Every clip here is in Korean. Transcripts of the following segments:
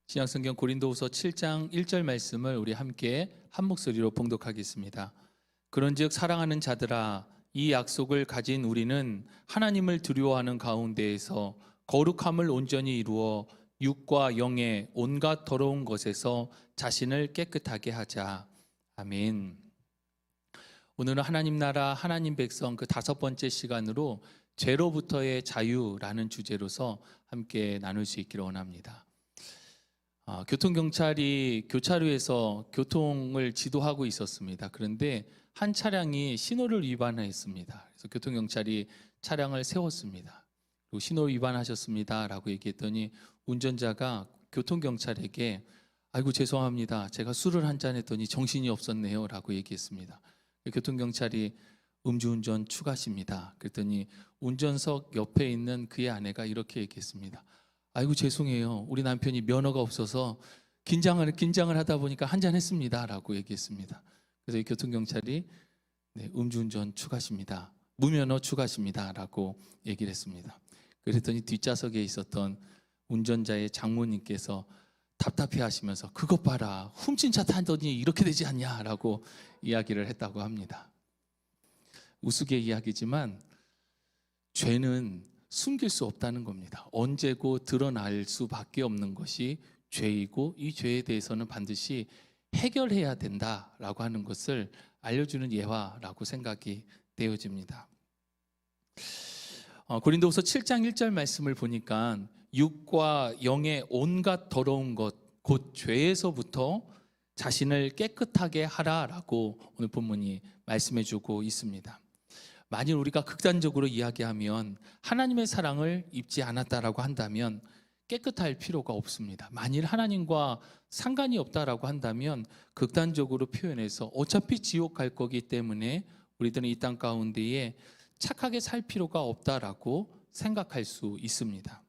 신약성경 고린도후서 7장 1절 말씀을 우리 함께 한 목소리로 봉독하겠습니다. 그런즉 사랑하는 자들아, 이 약속을 가진 우리는 하나님을 두려워하는 가운데에서 거룩함을 온전히 이루어 육과 영의 온갖 더러운 것에서 자신을 깨끗하게 하자. 아멘. 오늘은 하나님 나라 하나님 백성 그 5번째 시간으로 죄로부터의 자유라는 주제로서 함께 나눌 수 있기를 원합니다. 교통경찰이 교차로에서 교통을 지도하고 있었습니다. 그런데 한 차량이 신호를 위반했습니다. 그래서 교통경찰이 차량을 세웠습니다. 그리고 신호 위반하셨습니다 라고 얘기했더니 운전자가 교통경찰에게 아이고 죄송합니다, 제가 술을 한잔 했더니 정신이 없었네요 라고 얘기했습니다. 교통경찰이 음주운전 추가십니다. 그랬더니 운전석 옆에 있는 그의 아내가 이렇게 얘기했습니다. 아이고 죄송해요, 우리 남편이 면허가 없어서 긴장을 하다 보니까 한잔 했습니다 라고 얘기했습니다. 그래서 이 교통경찰이 음주운전 추가십니다, 무면허 추가십니다 라고 얘기를 했습니다. 그랬더니 뒷좌석에 있었던 운전자의 장모님께서 답답해 하시면서 그것 봐라, 훔친 차 타더니 이렇게 되지 않냐 라고 이야기를 했다고 합니다. 우스개 이야기지만 죄는 숨길 수 없다는 겁니다. 언제고 드러날 수밖에 없는 것이 죄이고 이 죄에 대해서는 반드시 해결해야 된다라고 하는 것을 알려주는 예화라고 생각이 되어집니다. 고린도후서 7장 1절 말씀을 보니까 육과 영의 온갖 더러운 것, 곧 죄에서부터 자신을 깨끗하게 하라라고 오늘 본문이 말씀해주고 있습니다. 만일 우리가 극단적으로 이야기하면 하나님의 사랑을 입지 않았다라고 한다면 깨끗할 필요가 없습니다. 만일 하나님과 상관이 없다라고 한다면 극단적으로 표현해서 어차피 지옥 갈 거기 때문에 우리들은 이 땅 가운데에 착하게 살 필요가 없다라고 생각할 수 있습니다.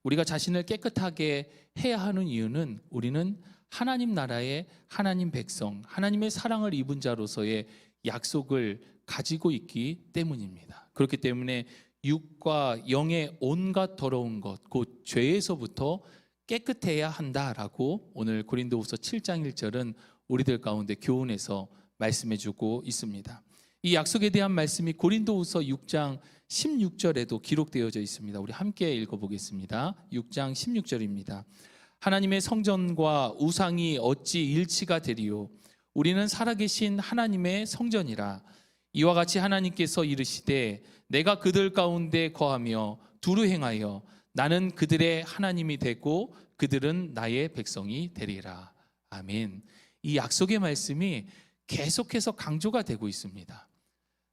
우리가 자신을 깨끗하게 해야 하는 이유는 우리는 하나님 나라의 하나님 백성, 하나님의 사랑을 입은 자로서의 약속을 가지고 있기 때문입니다. 그렇기 때문에 육과 영의 온갖 더러운 것, 곧 죄에서부터 깨끗해야 한다라고 오늘 고린도후서 7장 1절은 우리들 가운데 교훈해서 말씀해주고 있습니다. 이 약속에 대한 말씀이 고린도후서 6장 16절에도 기록되어져 있습니다. 우리 함께 읽어보겠습니다. 6장 16절입니다. 하나님의 성전과 우상이 어찌 일치가 되리요? 우리는 살아계신 하나님의 성전이라. 이와 같이 하나님께서 이르시되 내가 그들 가운데 거하며 두루 행하여 나는 그들의 하나님이 되고 그들은 나의 백성이 되리라. 아멘. 이 약속의 말씀이 계속해서 강조가 되고 있습니다.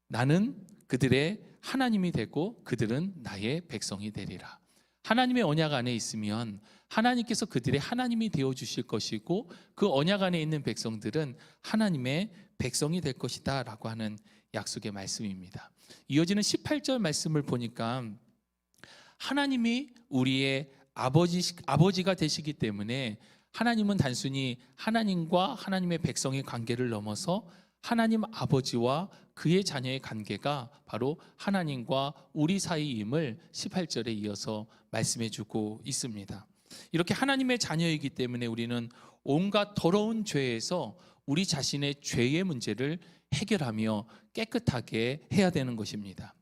나는 그들의 하나님이 되고 그들은 나의 백성이 되리라. 하나님의 언약 안에 있으면 하나님께서 그들의 하나님이 되어주실 것이고 그 언약 안에 있는 백성들은 하나님의 백성이 될 것이다 라고 하는 약속의 말씀입니다. 이어지는 18절 말씀을 보니까 하나님이 우리의 아버지가 되시기 때문에 하나님은 단순히 하나님과 하나님의 백성의 관계를 넘어서 하나님 아버지와 그의 자녀의 관계가 바로 하나님과 우리 사이임을 18절에 이어서 말씀해주고 있습니다. 이렇게 하나님의 자녀이기 때문에 우리는 온갖 더러운 죄에서 우리 자신의 죄의 문제를 해결하며 깨끗하게 해야 되는 것입니다.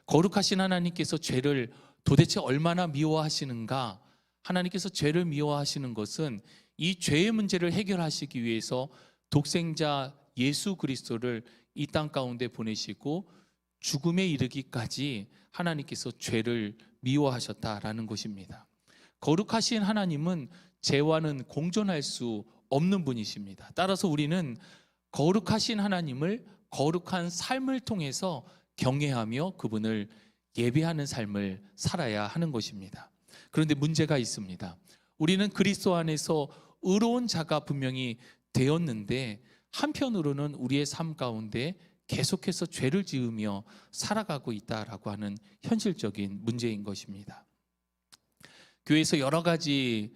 거룩하신 하나님께서 죄를 도대체 얼마나 미워하시는가? 하나님께서 죄를 미워하시는 것은 이 죄의 문제를 해결하시기 위해서 독생자 예수 그리스도를 이 땅 가운데 보내시고 죽음에 이르기까지 하나님께서 죄를 미워하셨다라는 것입니다. 거룩하신 하나님은 죄와는 공존할 수 없는 분이십니다. 따라서 우리는 거룩하신 하나님을 거룩한 삶을 통해서 경외하며 그분을 예배하는 삶을 살아야 하는 것입니다. 그런데 문제가 있습니다. 우리는 그리스도 안에서 의로운 자가 분명히 되었는데 한편으로는 우리의 삶 가운데 계속해서 죄를 지으며 살아가고 있다라고 하는 현실적인 문제인 것입니다. 교회에서 여러 가지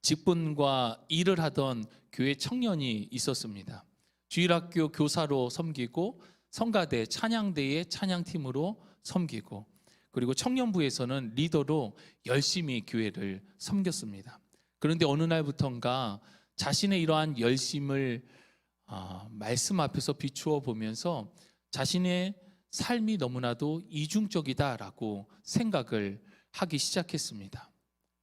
직분과 일을 하던 교회 청년이 있었습니다. 주일학교 교사로 섬기고 성가대 찬양대의 찬양팀으로 섬기고 그리고 청년부에서는 리더로 열심히 교회를 섬겼습니다. 그런데 어느 날부턴가 자신의 이러한 열심을 말씀 앞에서 비추어 보면서 자신의 삶이 너무나도 이중적이다라고 생각을 하기 시작했습니다.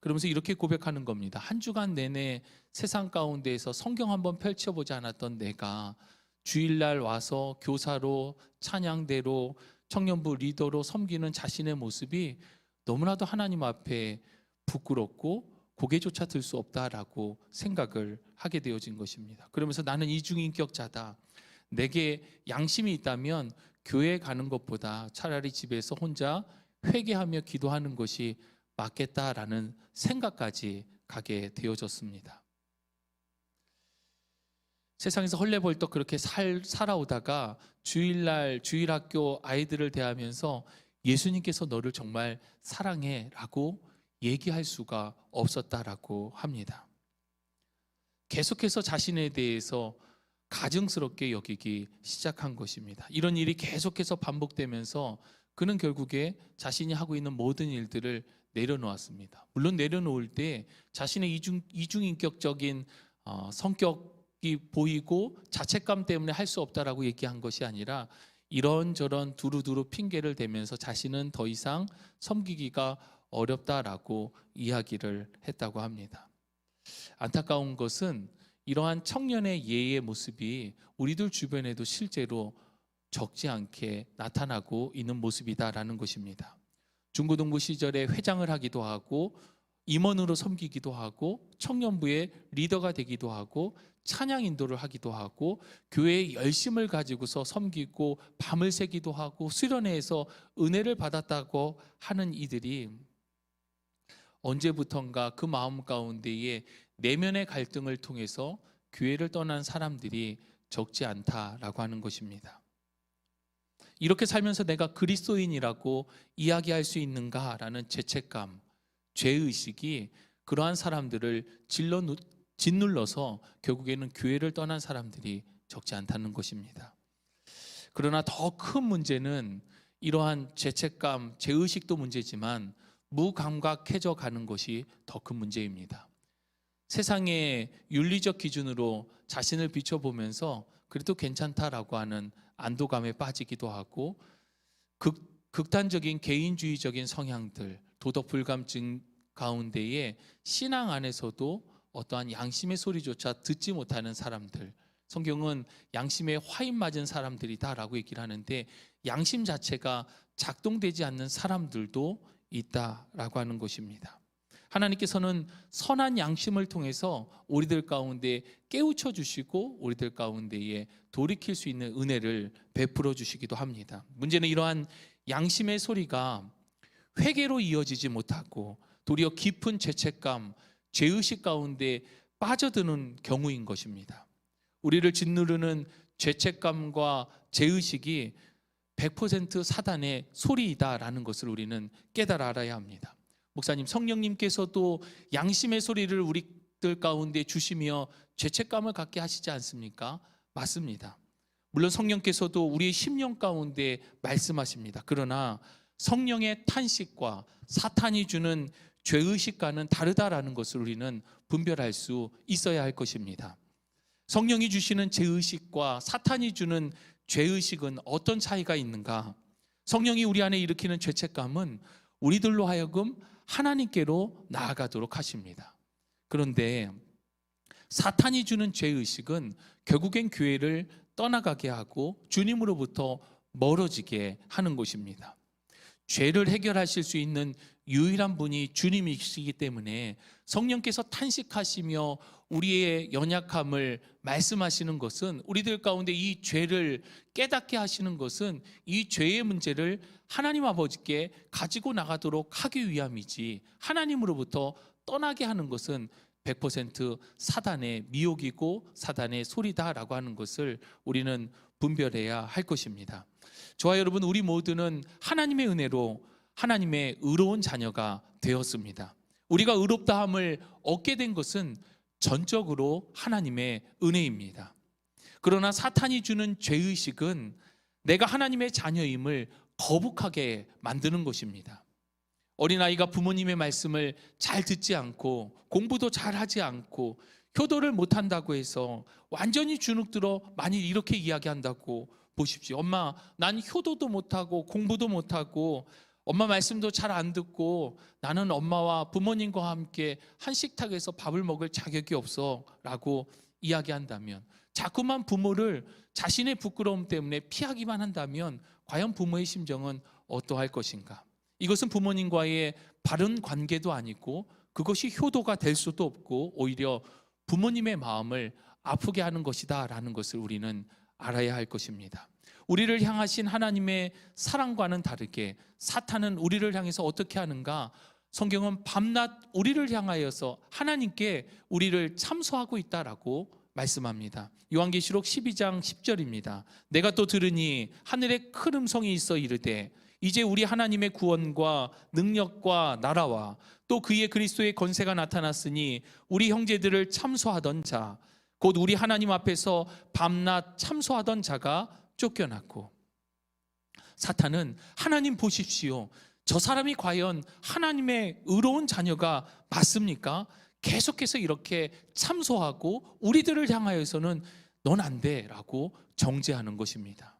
그러면서 이렇게 고백하는 겁니다. 한 주간 내내 세상 가운데에서 성경 한번 펼쳐보지 않았던 내가 주일날 와서 교사로, 찬양대로, 청년부 리더로 섬기는 자신의 모습이 너무나도 하나님 앞에 부끄럽고 고개조차 들 수 없다라고 생각을 하게 되어진 것입니다. 그러면서 나는 이중인격자다. 내게 양심이 있다면 교회 가는 것보다 차라리 집에서 혼자 회개하며 기도하는 것이 맞겠다라는 생각까지 가게 되어졌습니다. 세상에서 헐레벌떡 그렇게 살아오다가 주일날 주일학교 아이들을 대하면서 예수님께서 너를 정말 사랑해 라고 얘기할 수가 없었다라고 합니다. 계속해서 자신에 대해서 가증스럽게 여기기 시작한 것입니다. 이런 일이 계속해서 반복되면서 그는 결국에 자신이 하고 있는 모든 일들을 내려놓았습니다. 물론 내려놓을 때 자신의 이중인격적인 성격이 보이고 자책감 때문에 할 수 없다라고 얘기한 것이 아니라 이런저런 두루두루 핑계를 대면서 자신은 더 이상 섬기기가 어렵다라고 이야기를 했다고 합니다. 안타까운 것은 이러한 청년의 예의 모습이 우리들 주변에도 실제로 적지 않게 나타나고 있는 모습이다라는 것입니다. 중고등부 시절에 회장을 하기도 하고 임원으로 섬기기도 하고 청년부의 리더가 되기도 하고 찬양 인도를 하기도 하고 교회의 열심을 가지고서 섬기고 밤을 새기도 하고 수련회에서 은혜를 받았다고 하는 이들이 언제부턴가 그 마음 가운데에 내면의 갈등을 통해서 교회를 떠난 사람들이 적지 않다라고 하는 것입니다. 이렇게 살면서 내가 그리스도인이라고 이야기할 수 있는가라는 죄책감, 죄의식이 그러한 사람들을 짓눌러서 결국에는 교회를 떠난 사람들이 적지 않다는 것입니다. 그러나 더 큰 문제는 이러한 죄책감, 죄의식도 문제지만 무감각해져 가는 것이 더 큰 문제입니다. 세상의 윤리적 기준으로 자신을 비춰보면서 그래도 괜찮다라고 하는 안도감에 빠지기도 하고 극단적인 개인주의적인 성향들, 도덕 불감증 가운데에 신앙 안에서도 어떠한 양심의 소리조차 듣지 못하는 사람들, 성경은 양심에 화인 맞은 사람들이다라고 얘기를 하는데 양심 자체가 작동되지 않는 사람들도 있다라고 하는 것입니다. 하나님께서는 선한 양심을 통해서 우리들 가운데 깨우쳐 주시고 우리들 가운데에 돌이킬 수 있는 은혜를 베풀어 주시기도 합니다. 문제는 이러한 양심의 소리가 회개로 이어지지 못하고 도리어 깊은 죄책감, 죄의식 가운데 빠져드는 경우인 것입니다. 우리를 짓누르는 죄책감과 죄의식이 100% 사단의 소리이다라는 것을 우리는 깨달아 알아야 합니다. 목사님, 성령님께서도 양심의 소리를 우리들 가운데 주시며 죄책감을 갖게 하시지 않습니까? 맞습니다. 물론 성령께서도 우리의 심령 가운데 말씀하십니다. 그러나 성령의 탄식과 사탄이 주는 죄의식과는 다르다라는 것을 우리는 분별할 수 있어야 할 것입니다. 성령이 주시는 죄의식과 사탄이 주는 죄의식은 어떤 차이가 있는가? 성령이 우리 안에 일으키는 죄책감은 우리들로 하여금 하나님께로 나아가도록 하십니다. 그런데 사탄이 주는 죄의식은 결국엔 교회를 떠나가게 하고 주님으로부터 멀어지게 하는 것입니다. 죄를 해결하실 수 있는 유일한 분이 주님이시기 때문에 성령께서 탄식하시며 우리의 연약함을 말씀하시는 것은, 우리들 가운데 이 죄를 깨닫게 하시는 것은 이 죄의 문제를 하나님 아버지께 가지고 나가도록 하기 위함이지, 하나님으로부터 떠나게 하는 것은 100% 사단의 미혹이고 사단의 소리다라고 하는 것을 우리는 분별해야 할 것입니다. 저와 여러분, 우리 모두는 하나님의 은혜로 하나님의 의로운 자녀가 되었습니다. 우리가 의롭다함을 얻게 된 것은 전적으로 하나님의 은혜입니다. 그러나 사탄이 주는 죄의식은 내가 하나님의 자녀임을 거북하게 만드는 것입니다. 어린아이가 부모님의 말씀을 잘 듣지 않고 공부도 잘 하지 않고 효도를 못한다고 해서 완전히 주눅들어 만일 이렇게 이야기한다고 보십시오. 엄마, 난 효도도 못하고 공부도 못하고 엄마 말씀도 잘 안 듣고 나는 엄마와 부모님과 함께 한 식탁에서 밥을 먹을 자격이 없어 라고 이야기한다면, 자꾸만 부모를 자신의 부끄러움 때문에 피하기만 한다면 과연 부모의 심정은 어떠할 것인가? 이것은 부모님과의 바른 관계도 아니고 그것이 효도가 될 수도 없고 오히려 부모님의 마음을 아프게 하는 것이다 라는 것을 우리는 알아야 할 것입니다. 우리를 향하신 하나님의 사랑과는 다르게 사탄은 우리를 향해서 어떻게 하는가? 성경은 밤낮 우리를 향하여서 하나님께 우리를 참소하고 있다라고 말씀합니다. 요한계시록 12장 10절입니다. 내가 또 들으니 하늘에 큰 음성이 있어 이르되 이제 우리 하나님의 구원과 능력과 나라와 또 그의 그리스도의 권세가 나타났으니 우리 형제들을 참소하던 자, 곧 우리 하나님 앞에서 밤낮 참소하던 자가 쫓겨났고. 사탄은 하나님 보십시오, 저 사람이 과연 하나님의 의로운 자녀가 맞습니까? 계속해서 이렇게 참소하고 우리들을 향하여서는 넌 안 돼 라고 정죄하는 것입니다.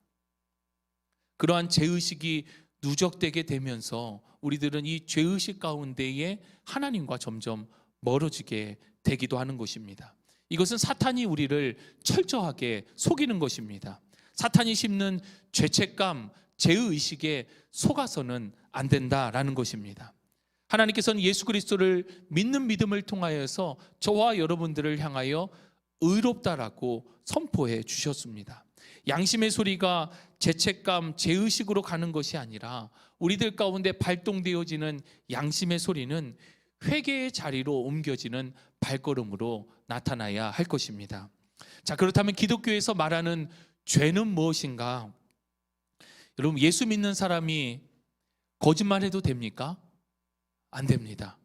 그러한 죄의식이 누적되게 되면서 우리들은 이 죄의식 가운데에 하나님과 점점 멀어지게 되기도 하는 것입니다. 이것은 사탄이 우리를 철저하게 속이는 것입니다. 사탄이 심는 죄책감, 죄의식에 속아서는 안 된다라는 것입니다. 하나님께서는 예수 그리스도를 믿는 믿음을 통하여서 저와 여러분들을 향하여 의롭다라고 선포해 주셨습니다. 양심의 소리가 죄책감, 죄의식으로 가는 것이 아니라 우리들 가운데 발동되어지는 양심의 소리는 회개의 자리로 옮겨지는 발걸음으로 나타나야 할 것입니다. 자, 그렇다면 기독교에서 말하는 죄는 무엇인가? 여러분, 예수 믿는 사람이 거짓말해도 됩니까? 안 됩니다.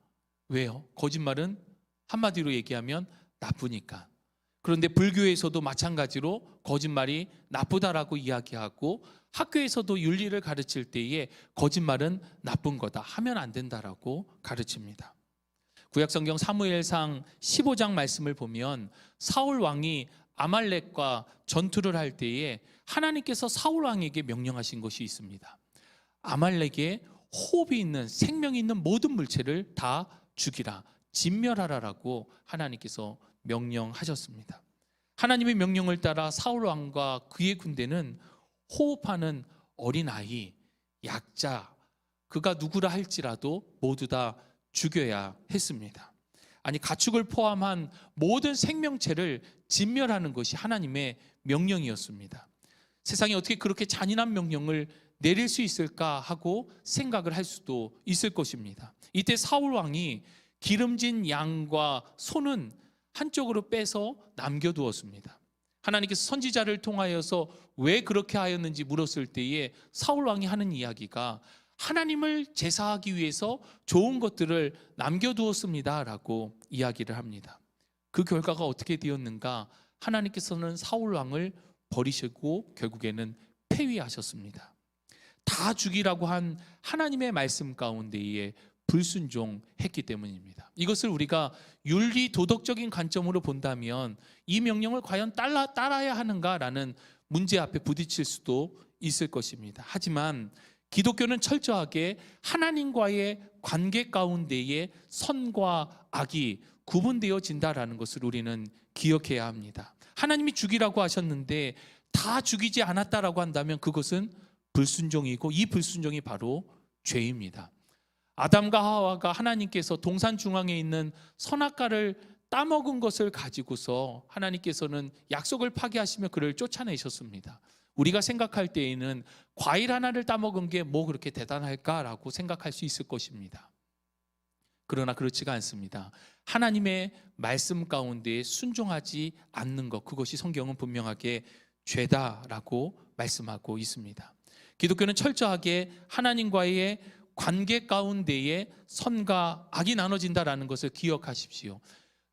왜요? 거짓말은 한마디로 얘기하면 나쁘니까. 그런데 불교에서도 마찬가지로 거짓말이 나쁘다라고 이야기하고 학교에서도 윤리를 가르칠 때에 거짓말은 나쁜 거다, 하면 안 된다라고 가르칩니다. 구약성경 사무엘상 15장 말씀을 보면 사울 왕이 아말렉과 전투를 할 때에 하나님께서 사울 왕에게 명령하신 것이 있습니다. 아말렉에 호흡이 있는, 생명이 있는 모든 물체를 다 죽이라, 진멸하라라고 하나님께서 명령하셨습니다. 하나님의 명령을 따라 사울 왕과 그의 군대는 호흡하는 어린아이, 약자, 그가 누구라 할지라도 모두 다 죽여야 했습니다. 아니, 가축을 포함한 모든 생명체를 진멸하는 것이 하나님의 명령이었습니다. 세상에 어떻게 그렇게 잔인한 명령을 내릴 수 있을까 하고 생각을 할 수도 있을 것입니다. 이때 사울 왕이 기름진 양과 소는 한쪽으로 빼서 남겨두었습니다. 하나님께서 선지자를 통하여서 왜 그렇게 하였는지 물었을 때에 사울 왕이 하는 이야기가 하나님을 제사하기 위해서 좋은 것들을 남겨두었습니다 라고 이야기를 합니다. 그 결과가 어떻게 되었는가? 하나님께서는 사울 왕을 버리시고 결국에는 폐위하셨습니다. 다 죽이라고 한 하나님의 말씀 가운데에 불순종했기 때문입니다. 이것을 우리가 윤리 도덕적인 관점으로 본다면 이 명령을 과연 따라야 하는가라는 문제 앞에 부딪힐 수도 있을 것입니다. 하지만 기독교는 철저하게 하나님과의 관계 가운데에 선과 악이 구분되어진다라는 것을 우리는 기억해야 합니다. 하나님이 죽이라고 하셨는데 다 죽이지 않았다라고 한다면 그것은 불순종이고, 이 불순종이 바로 죄입니다. 아담과 하와가 하나님께서 동산 중앙에 있는 선악과를 따먹은 것을 가지고서 하나님께서는 약속을 파기하시며 그를 쫓아내셨습니다. 우리가 생각할 때에는 과일 하나를 따먹은 게 뭐 그렇게 대단할까라고 생각할 수 있을 것입니다. 그러나 그렇지가 않습니다. 하나님의 말씀 가운데 순종하지 않는 것, 그것이 성경은 분명하게 죄다라고 말씀하고 있습니다. 기독교는 철저하게 하나님과의 관계 가운데에 선과 악이 나눠진다라는 것을 기억하십시오.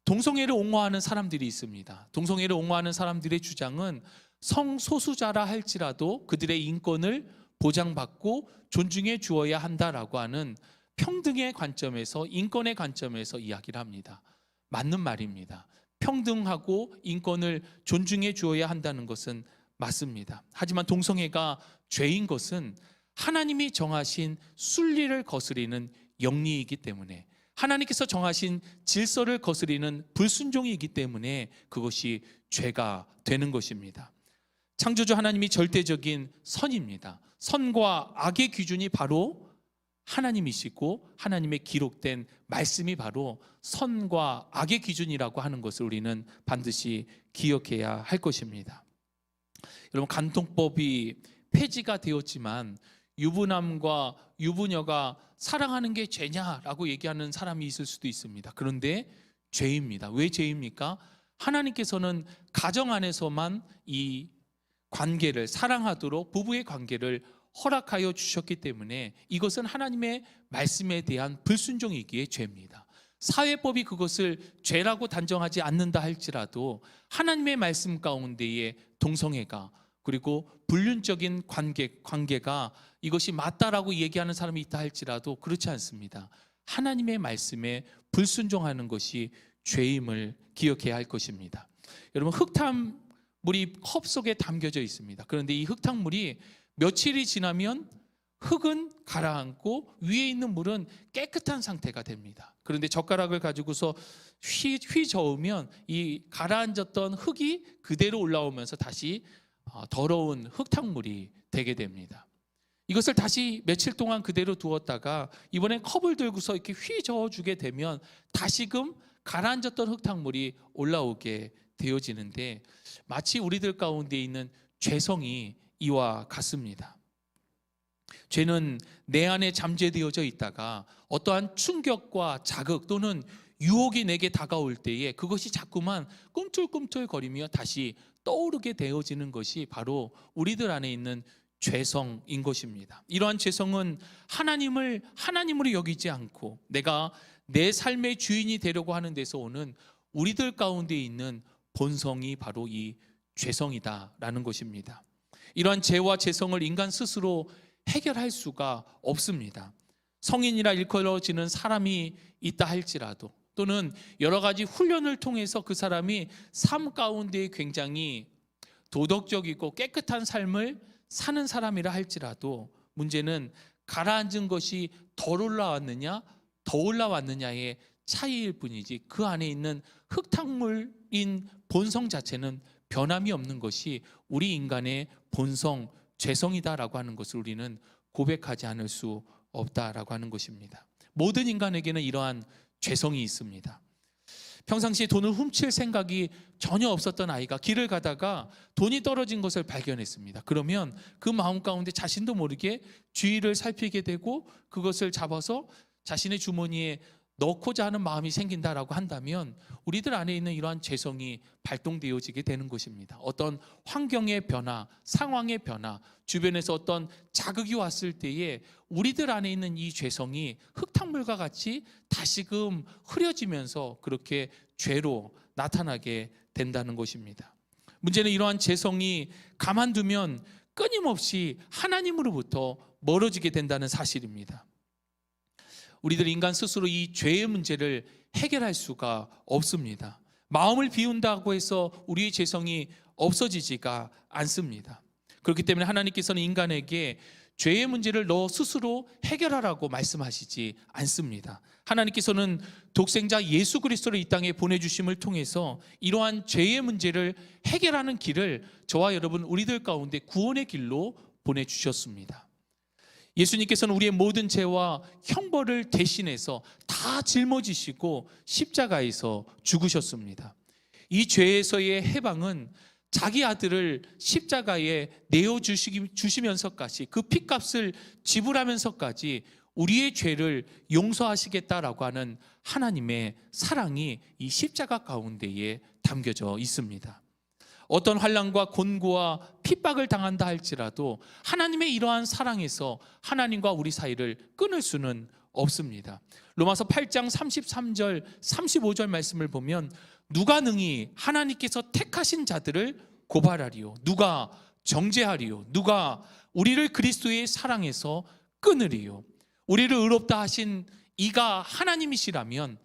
동성애를 옹호하는 사람들이 있습니다. 동성애를 옹호하는 사람들의 주장은 성소수자라 할지라도 그들의 인권을 보장받고 존중해 주어야 한다라고 하는 평등의 관점에서, 인권의 관점에서 이야기를 합니다. 맞는 말입니다. 평등하고 인권을 존중해 주어야 한다는 것은 맞습니다. 하지만 동성애가 죄인 것은 하나님이 정하신 순리를 거스리는 영리이기 때문에, 하나님께서 정하신 질서를 거스리는 불순종이기 때문에 그것이 죄가 되는 것입니다. 창조주 하나님이 절대적인 선입니다. 선과 악의 기준이 바로 하나님이시고, 하나님의 기록된 말씀이 바로 선과 악의 기준이라고 하는 것을 우리는 반드시 기억해야 할 것입니다. 여러분, 간통법이 폐지가 되었지만 유부남과 유부녀가 사랑하는 게 죄냐라고 얘기하는 사람이 있을 수도 있습니다. 그런데 죄입니다. 왜 죄입니까? 하나님께서는 가정 안에서만 이 관계를 사랑하도록 부부의 관계를 허락하여 주셨기 때문에 이것은 하나님의 말씀에 대한 불순종이기에 죄입니다. 사회법이 그것을 죄라고 단정하지 않는다 할지라도 하나님의 말씀 가운데에 동성애가, 그리고 불륜적인 관계가 이것이 맞다라고 얘기하는 사람이 있다 할지라도 그렇지 않습니다. 하나님의 말씀에 불순종하는 것이 죄임을 기억해야 할 것입니다. 여러분, 흙탕물이 컵 속에 담겨져 있습니다. 그런데 이 흙탕물이 며칠이 지나면 흙은 가라앉고 위에 있는 물은 깨끗한 상태가 됩니다. 그런데 젓가락을 가지고서 휘저으면 이 가라앉았던 흙이 그대로 올라오면서 다시 더러운 흙탕물이 되게 됩니다. 이것을 다시 며칠 동안 그대로 두었다가 이번엔 컵을 들고서 이렇게 휘저어주게 되면 다시금 가라앉았던 흙탕물이 올라오게 되어지는데, 마치 우리들 가운데 있는 죄성이 이와 같습니다. 죄는 내 안에 잠재되어져 있다가 어떠한 충격과 자극 또는 유혹이 내게 다가올 때에 그것이 자꾸만 꿈틀꿈틀거리며 다시 떠오르게 되어지는 것이 바로 우리들 안에 있는 죄성인 것입니다. 이러한 죄성은 하나님을 하나님으로 여기지 않고 내가 내 삶의 주인이 되려고 하는 데서 오는 우리들 가운데 있는 본성이 바로 이 죄성이다라는 것입니다. 이러한 죄와 죄성을 인간 스스로 해결할 수가 없습니다. 성인이라 일컬어지는 사람이 있다 할지라도, 또는 여러 가지 훈련을 통해서 그 사람이 삶 가운데 굉장히 도덕적이고 깨끗한 삶을 사는 사람이라 할지라도 문제는 가라앉은 것이 덜 올라왔느냐 더 올라왔느냐의 차이일 뿐이지 그 안에 있는 흙탕물인 본성 자체는 변함이 없는 것이 우리 인간의 본성, 죄성이다라고 하는 것을 우리는 고백하지 않을 수 없다라고 하는 것입니다. 모든 인간에게는 이러한 죄성이 있습니다. 평상시에 돈을 훔칠 생각이 전혀 없었던 아이가 길을 가다가 돈이 떨어진 것을 발견했습니다. 그러면 그 마음 가운데 자신도 모르게 주위를 살피게 되고 그것을 잡아서 자신의 주머니에 넣고자 하는 마음이 생긴다라고 한다면 우리들 안에 있는 이러한 죄성이 발동되어지게 되는 것입니다. 어떤 환경의 변화, 상황의 변화, 주변에서 어떤 자극이 왔을 때에 우리들 안에 있는 이 죄성이 흙탕물과 같이 다시금 흐려지면서 그렇게 죄로 나타나게 된다는 것입니다. 문제는 이러한 죄성이 가만두면 끊임없이 하나님으로부터 멀어지게 된다는 사실입니다. 우리들 인간 스스로 이 죄의 문제를 해결할 수가 없습니다. 마음을 비운다고 해서 우리의 죄성이 없어지지가 않습니다. 그렇기 때문에 하나님께서는 인간에게 죄의 문제를 너 스스로 해결하라고 말씀하시지 않습니다. 하나님께서는 독생자 예수 그리스도를 이 땅에 보내주심을 통해서 이러한 죄의 문제를 해결하는 길을 저와 여러분 우리들 가운데 구원의 길로 보내주셨습니다. 예수님께서는 우리의 모든 죄와 형벌을 대신해서 다 짊어지시고 십자가에서 죽으셨습니다. 이 죄에서의 해방은 자기 아들을 십자가에 내어주시면서까지 그 핏값을 지불하면서까지 우리의 죄를 용서하시겠다라고 하는 하나님의 사랑이 이 십자가 가운데에 담겨져 있습니다. 어떤 환난과 곤고와 핍박을 당한다 할지라도 하나님의 이러한 사랑에서 하나님과 우리 사이를 끊을 수는 없습니다. 로마서 8장 33절 35절 말씀을 보면 누가 능히 하나님께서 택하신 자들을 고발하리요, 누가 정죄하리요, 누가 우리를 그리스도의 사랑에서 끊으리요. 우리를 의롭다 하신 이가 하나님이시라면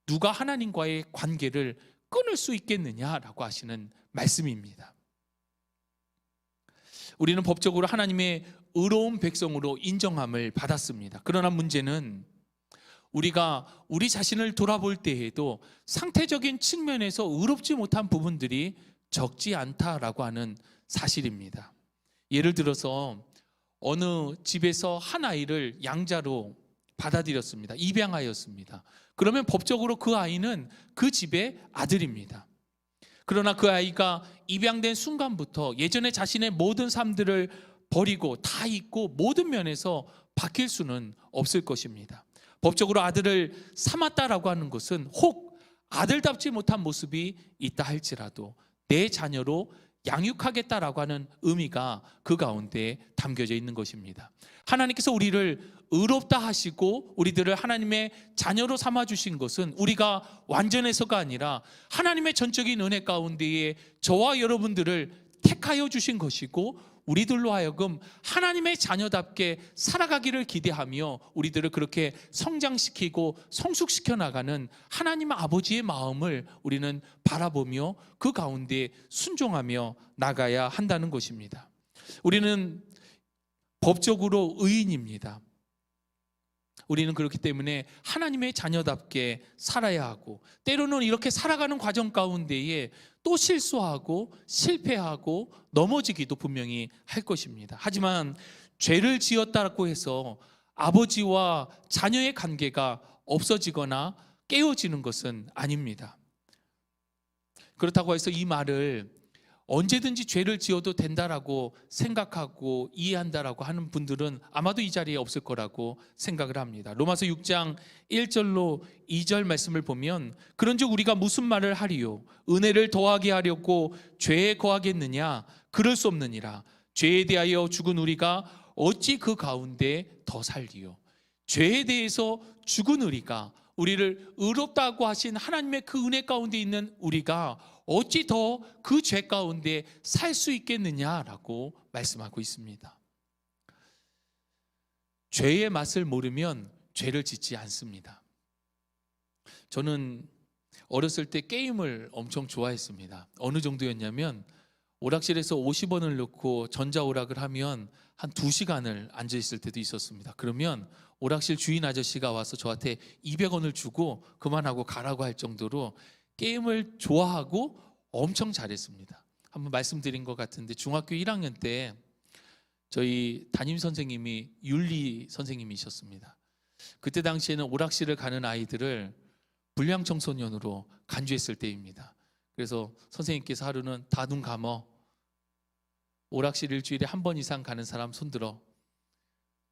누가 하나님과의 관계를 끊을 수 있겠느냐라고 하시는 말씀입니다. 우리는 법적으로 하나님의 의로운 백성으로 인정함을 받았습니다. 그러나 문제는 우리가 우리 자신을 돌아볼 때에도 상태적인 측면에서 의롭지 못한 부분들이 적지 않다라고 하는 사실입니다. 예를 들어서 어느 집에서 한 아이를 양자로 받아들였습니다. 입양하였습니다. 그러면 법적으로 그 아이는 그 집의 아들입니다. 그러나 그 아이가 입양된 순간부터 예전에 자신의 모든 삶들을 버리고 다 잊고 모든 면에서 바뀔 수는 없을 것입니다. 법적으로 아들을 삼았다라고 하는 것은 혹 아들답지 못한 모습이 있다 할지라도 내 자녀로 양육하겠다라고 하는 의미가 그 가운데 담겨져 있는 것입니다. 하나님께서 우리를 의롭다 하시고 우리들을 하나님의 자녀로 삼아주신 것은 우리가 완전해서가 아니라 하나님의 전적인 은혜 가운데에 저와 여러분들을 택하여 주신 것이고 우리들로 하여금 하나님의 자녀답게 살아가기를 기대하며 우리들을 그렇게 성장시키고 성숙시켜 나가는 하나님 아버지의 마음을 우리는 바라보며 그 가운데 순종하며 나가야 한다는 것입니다. 우리는 법적으로 의인입니다. 우리는 그렇기 때문에 하나님의 자녀답게 살아야 하고 때로는 이렇게 살아가는 과정 가운데에 또 실수하고 실패하고 넘어지기도 분명히 할 것입니다. 하지만 죄를 지었다고 해서 아버지와 자녀의 관계가 없어지거나 깨어지는 것은 아닙니다. 그렇다고 해서 이 말을 언제든지 죄를 지어도 된다라고 생각하고 이해한다라고 하는 분들은 아마도 이 자리에 없을 거라고 생각을 합니다. 로마서 6장 1절로 2절 말씀을 보면 그런즉 우리가 무슨 말을 하리요? 은혜를 더하게 하려고 죄에 거하겠느냐? 그럴 수 없느니라. 죄에 대하여 죽은 우리가 어찌 그 가운데 더 살리요? 죄에 대해서 죽은 우리를 의롭다고 하신 하나님의 그 은혜 가운데 있는 우리가 어찌 더 그 죄 가운데 살 수 있겠느냐라고 말씀하고 있습니다. 죄의 맛을 모르면 죄를 짓지 않습니다. 저는 어렸을 때 게임을 엄청 좋아했습니다. 어느 정도였냐면 오락실에서 50원을 넣고 전자오락을 하면 한 2시간을 앉아있을 때도 있었습니다. 그러면 오락실 주인 아저씨가 와서 저한테 200원을 주고 그만하고 가라고 할 정도로 게임을 좋아하고 엄청 잘했습니다. 한번 말씀드린 것 같은데 중학교 1학년 때 저희 담임 선생님이 윤리 선생님이셨습니다. 그때 당시에는 오락실을 가는 아이들을 불량 청소년으로 간주했을 때입니다. 그래서 선생님께서 하루는 다 눈 감어, 오락실 일주일에 1번 이상 가는 사람 손들어,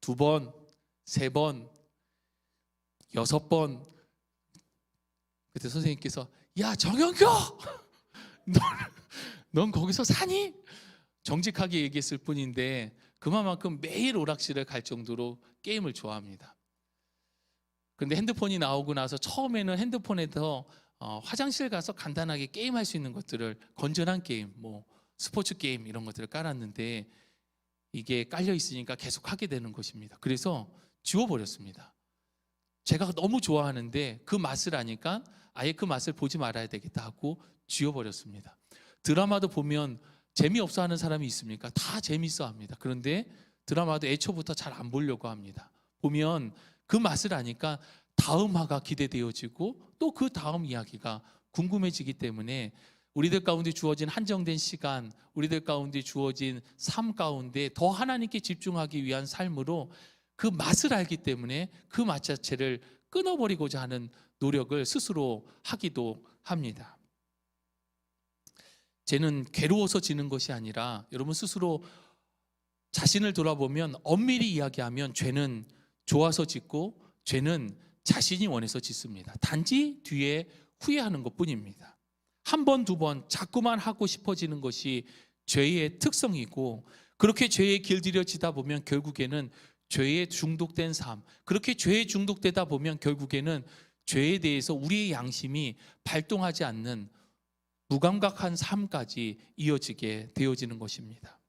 2번, 3번, 6번. 그때 선생님께서 야 정영교, 넌 거기서 사니? 정직하게 얘기했을 뿐인데 그만큼 매일 오락실을 갈 정도로 게임을 좋아합니다. 그런데 핸드폰이 나오고 나서 처음에는 핸드폰에서 화장실 가서 간단하게 게임할 수 있는 것들을 건전한 게임, 뭐 스포츠 게임 이런 것들을 깔았는데 이게 깔려 있으니까 계속 하게 되는 것입니다. 그래서 지워버렸습니다. 제가 너무 좋아하는데 그 맛을 아니까 아예 그 맛을 보지 말아야 되겠다 하고 지워버렸습니다. 드라마도 보면 재미없어 하는 사람이 있습니까? 다 재밌어 합니다. 그런데 드라마도 애초부터 잘 안 보려고 합니다. 보면 그 맛을 아니까 다음 화가 기대되어지고 또 그 다음 이야기가 궁금해지기 때문에 우리들 가운데 주어진 한정된 시간, 우리들 가운데 주어진 삶 가운데 더 하나님께 집중하기 위한 삶으로 그 맛을 알기 때문에 그 맛 자체를 끊어버리고자 하는 노력을 스스로 하기도 합니다. 죄는 괴로워서 지는 것이 아니라 여러분 스스로 자신을 돌아보면 엄밀히 이야기하면 죄는 좋아서 짓고 죄는 자신이 원해서 짓습니다. 단지 뒤에 후회하는 것뿐입니다. 1번, 2번 자꾸만 하고 싶어지는 것이 죄의 특성이고 그렇게 죄에 길들여지다 보면 결국에는 죄에 중독된 삶, 그렇게 죄에 중독되다 보면 결국에는 죄에 대해서 우리의 양심이 발동하지 않는 무감각한 삶까지 이어지게 되어지는 것입니다.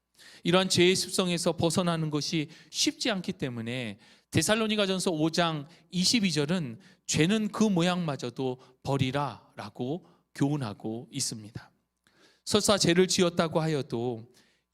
이러한 죄의 습성에서 벗어나는 것이 쉽지 않기 때문에 데살로니가전서 5장 22절은 죄는 그 모양마저도 버리라 라고 교훈하고 있습니다. 설사 죄를 지었다고 하여도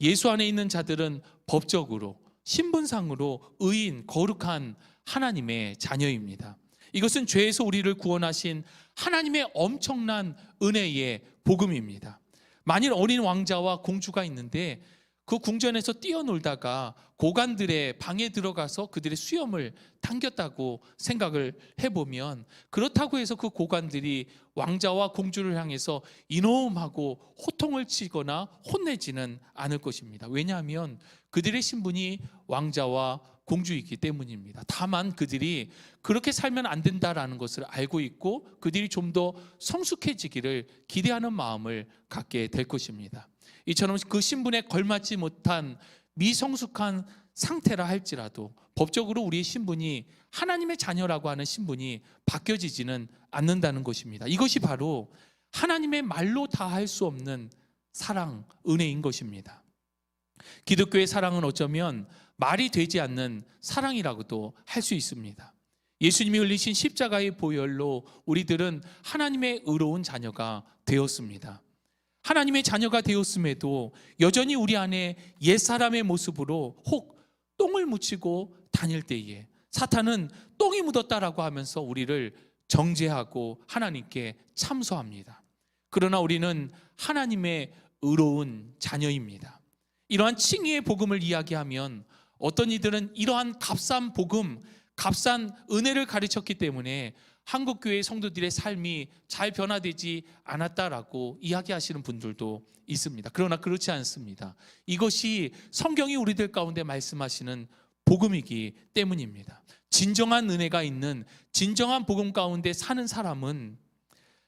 예수 안에 있는 자들은 법적으로 신분상으로 의인 거룩한 하나님의 자녀입니다. 이것은 죄에서 우리를 구원하신 하나님의 엄청난 은혜의 복음입니다. 만일 어린 왕자와 공주가 있는데 그 궁전에서 뛰어놀다가 고관들의 방에 들어가서 그들의 수염을 당겼다고 생각을 해보면, 그렇다고 해서 그 고관들이 왕자와 공주를 향해서 이놈하고 호통을 치거나 혼내지는 않을 것입니다. 왜냐하면 그들의 신분이 왕자와 공주이기 때문입니다. 다만 그들이 그렇게 살면 안 된다라는 것을 알고 있고 그들이 좀 더 성숙해지기를 기대하는 마음을 갖게 될 것입니다. 이처럼 그 신분에 걸맞지 못한 미성숙한 상태라 할지라도 법적으로 우리의 신분이 하나님의 자녀라고 하는 신분이 바뀌어지지는 않는다는 것입니다. 이것이 바로 하나님의 말로 다 할 수 없는 사랑, 은혜인 것입니다. 기독교의 사랑은 어쩌면 말이 되지 않는 사랑이라고도 할 수 있습니다. 예수님이 흘리신 십자가의 보혈로 우리들은 하나님의 의로운 자녀가 되었습니다. 하나님의 자녀가 되었음에도 여전히 우리 안에 옛사람의 모습으로 혹 똥을 묻히고 다닐 때에 사탄은 똥이 묻었다라고 하면서 우리를 정죄하고 하나님께 참소합니다. 그러나 우리는 하나님의 의로운 자녀입니다. 이러한 칭의의 복음을 이야기하면 어떤 이들은 이러한 값싼 복음, 값싼 은혜를 가르쳤기 때문에 한국교회 성도들의 삶이 잘 변화되지 않았다라고 이야기하시는 분들도 있습니다. 그러나 그렇지 않습니다. 이것이 성경이 우리들 가운데 말씀하시는 복음이기 때문입니다. 진정한 은혜가 있는 진정한 복음 가운데 사는 사람은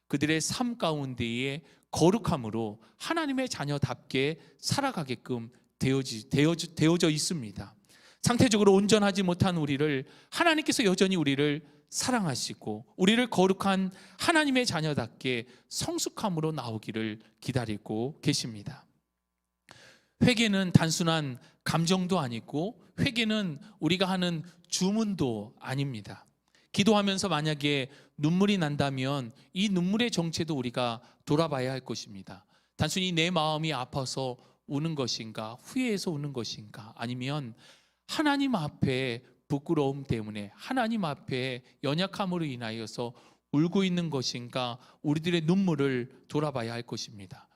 그들의 삶 가운데의 거룩함으로 하나님의 자녀답게 살아가게끔 되어져 있습니다. 상태적으로 온전하지 못한 우리를 하나님께서 여전히 우리를 사랑하시고 우리를 거룩한 하나님의 자녀답게 성숙함으로 나오기를 기다리고 계십니다. 회개는 단순한 감정도 아니고 회개는 우리가 하는 주문도 아닙니다. 기도하면서 만약에 눈물이 난다면 이 눈물의 정체도 우리가 돌아봐야 할 것입니다. 단순히 내 마음이 아파서 우는 것인가, 후회해서 우는 것인가, 아니면 하나님 앞에 부끄러움 때문에 하나님 앞에 연약함으로 인하여서 울고 있는 것인가, 우리들의 눈물을 돌아봐야 할 것입니다.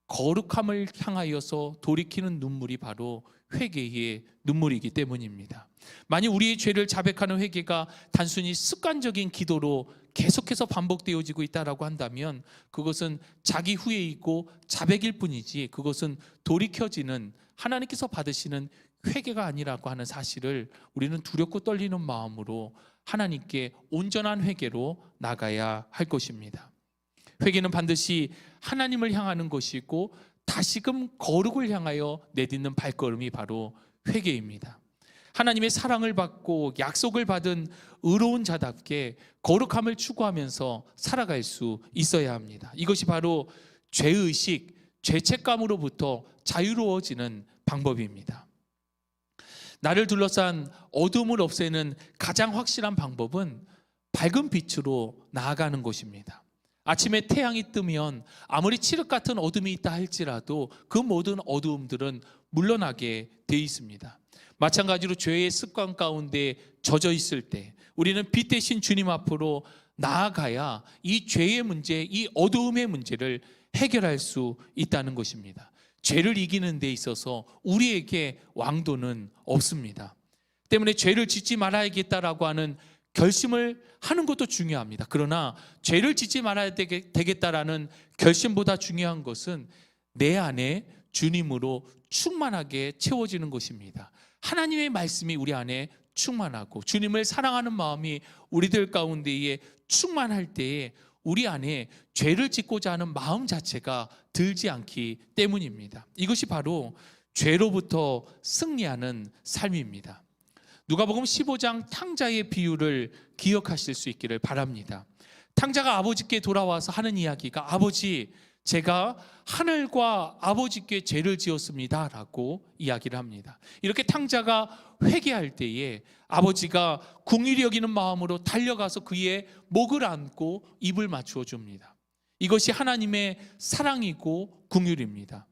거룩함을 향하여서 돌이키는 눈물이 바로 회개의 눈물이기 때문입니다. 만약 우리의 죄를 자백하는 회개가 단순히 습관적인 기도로 계속해서 반복되어지고 있다라고 한다면 그것은 자기 후회이고 자백일 뿐이지 그것은 돌이켜지는 하나님께서 받으시는 회개가 아니라고 하는 사실을 우리는 두렵고 떨리는 마음으로 하나님께 온전한 회개로 나가야 할 것입니다. 회개는 반드시 하나님을 향하는 것이고 다시금 거룩을 향하여 내딛는 발걸음이 바로 회개입니다. 하나님의 사랑을 받고 약속을 받은 의로운 자답게 거룩함을 추구하면서 살아갈 수 있어야 합니다. 이것이 바로 죄의식, 죄책감으로부터 자유로워지는 방법입니다. 나를 둘러싼 어둠을 없애는 가장 확실한 방법은 밝은 빛으로 나아가는 것입니다. 아침에 태양이 뜨면 아무리 칠흑 같은 어둠이 있다 할지라도 그 모든 어두움들은 물러나게 돼 있습니다. 마찬가지로 죄의 습관 가운데 젖어 있을 때 우리는 빛 대신 주님 앞으로 나아가야 이 죄의 문제, 이 어두움의 문제를 해결할 수 있다는 것입니다. 죄를 이기는 데 있어서 우리에게 왕도는 없습니다. 때문에 죄를 짓지 말아야겠다라고 하는 결심을 하는 것도 중요합니다. 그러나 죄를 짓지 말아야 되겠다라는 결심보다 중요한 것은 내 안에 주님으로 충만하게 채워지는 것입니다. 하나님의 말씀이 우리 안에 충만하고 주님을 사랑하는 마음이 우리들 가운데에 충만할 때에 우리 안에 죄를 짓고자 하는 마음 자체가 들지 않기 때문입니다. 이것이 바로 죄로부터 승리하는 삶입니다. 누가복음 15장 탕자의 비유를 기억하실 수 있기를 바랍니다. 탕자가 아버지께 돌아와서 하는 이야기가, 아버지, 제가 하늘과 아버지께 죄를 지었습니다 라고 이야기를 합니다. 이렇게 탕자가 회개할 때에 아버지가 긍휼히 여기는 마음으로 달려가서 그의 목을 안고 입을 맞추어 줍니다. 이것이 하나님의 사랑이고 긍휼입니다.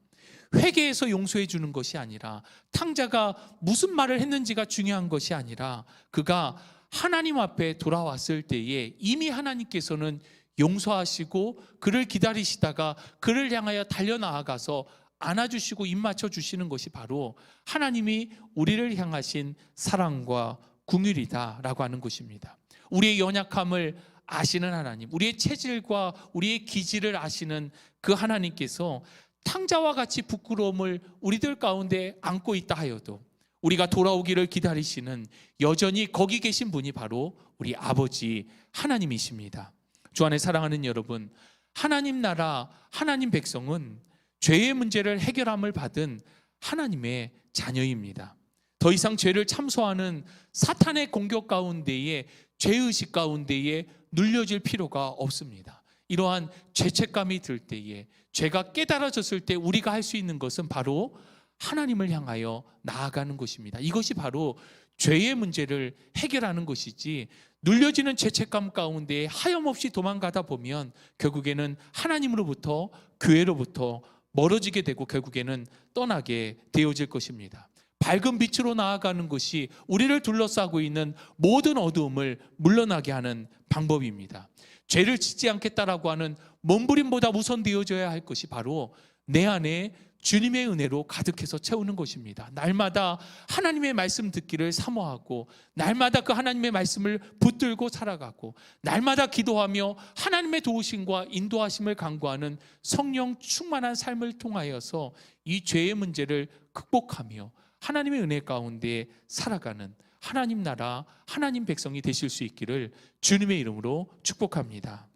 회개해서 용서해 주는 것이 아니라, 탕자가 무슨 말을 했는지가 중요한 것이 아니라, 그가 하나님 앞에 돌아왔을 때에 이미 하나님께서는 용서하시고 그를 기다리시다가 그를 향하여 달려나아가서 안아주시고 입 맞춰주시는 것이 바로 하나님이 우리를 향하신 사랑과 긍휼이다라고 하는 것입니다. 우리의 연약함을 아시는 하나님, 우리의 체질과 우리의 기질을 아시는 그 하나님께서 탕자와 같이 부끄러움을 우리들 가운데 안고 있다 하여도 우리가 돌아오기를 기다리시는 여전히 거기 계신 분이 바로 우리 아버지 하나님이십니다. 주 안에 사랑하는 여러분, 하나님 나라, 하나님 백성은 죄의 문제를 해결함을 받은 하나님의 자녀입니다. 더 이상 죄를 참소하는 사탄의 공격 가운데에, 죄의식 가운데에 눌려질 필요가 없습니다. 이러한 죄책감이 들 때에, 죄가 깨달아졌을 때 우리가 할 수 있는 것은 바로 하나님을 향하여 나아가는 것입니다. 이것이 바로 죄의 문제를 해결하는 것이지, 눌려지는 죄책감 가운데 하염없이 도망가다 보면 결국에는 하나님으로부터, 교회로부터 멀어지게 되고 결국에는 떠나게 되어질 것입니다. 밝은 빛으로 나아가는 것이 우리를 둘러싸고 있는 모든 어두움을 물러나게 하는 방법입니다. 죄를 짓지 않겠다라고 하는 몸부림보다 우선되어져야 할 것이 바로 내 안에 주님의 은혜로 가득해서 채우는 것입니다. 날마다 하나님의 말씀 듣기를 사모하고, 날마다 그 하나님의 말씀을 붙들고 살아가고, 날마다 기도하며 하나님의 도우심과 인도하심을 간구하는 성령 충만한 삶을 통하여서 이 죄의 문제를 극복하며 하나님의 은혜 가운데 살아가는 하나님 나라, 하나님 백성이 되실 수 있기를 주님의 이름으로 축복합니다.